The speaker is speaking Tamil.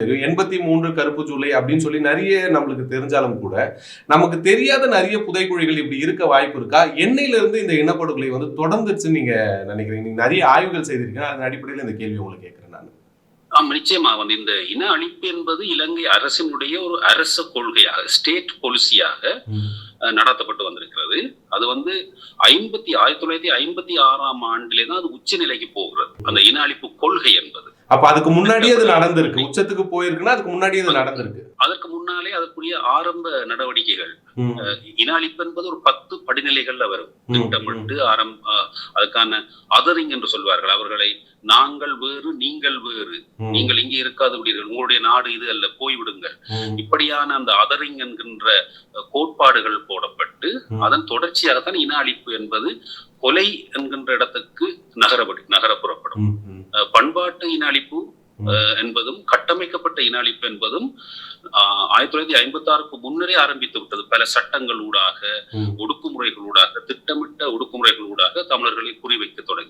83 கருப்பு ஜூலை அப்படின்னு சொல்லி நிறைய நம்மளுக்கு தெரிஞ்சாலும் கூட, நமக்கு தெரியாத நிறைய புதைகுழிகள் இப்படி இருக்க வாய்ப்பு இருக்கா? என்னையில இருந்து இந்த இனப்படுகொலை வந்து தொடர்ந்துச்சுன்னு நீங்க நினைக்கிறீங்க? நீங்க நிறைய ஆய்வுகள் செய்திருக்கீங்க. அதன் அடிப்படையில இந்த கேள்வி உங்கள கேட்கிறேன் நானு. நிச்சயமா இந்த இன அழிப்பு என்பது இலங்கை அரசினுடைய ஒரு அரச கொள்கையாக, ஸ்டேட் பாலிசியாக நடத்தப்பட்டு வந்திருக்கிறது. அது 1956ஆம் ஆண்டிலே தான் அது உச்ச நிலைக்கு போகிறது. அந்த இன அழிப்பு கொள்கை என்பது. அப்ப அதுக்கு முன்னாடியே அது நடந்திருக்கு. உச்சத்துக்கு போயிருக்குன்னா அதுக்கு முன்னாடியே அது நடந்திருக்கு. அதற்கு முன்னாலே அதற்குரிய ஆரம்ப நடவடிக்கைகள். இன அழிப்பு என்பது ஒரு 10 படிநிலைகள்ல வரும். திட்டமிட்டு அதுக்கான அதரிங் என்று சொல்வார்கள். அவர்களை நாங்கள் வேறு, நீங்கள் வேறு, நீங்கள் இங்கே இருக்காது விடுங்கள், உங்களுடைய நாடு இது அல்ல, போய்விடுங்கள், இப்படியான அந்த அதரிங் என்கின்ற கோட்பாடுகள் போடப்பட்டு அதன் தொடர்ச்சியாகத்தான் இன அழிப்பு என்பது கொலை என்கின்ற இடத்துக்கு நகரப்புறப்படும். பண்பாட்டு இன அழிப்பு என்பதும் கட்டமைக்கப்பட்ட இன அழிப்பு என்பதும் 1956க்கு முன்னரே ஆரம்பித்து விட்டது. பல சட்டங்களூடாக, ஒடுக்குமுறைகளூடாக, திட்டமிட்ட ஒடுக்குமுறைகளூடாக தமிழர்களை குறிவைக்க தொடங்கி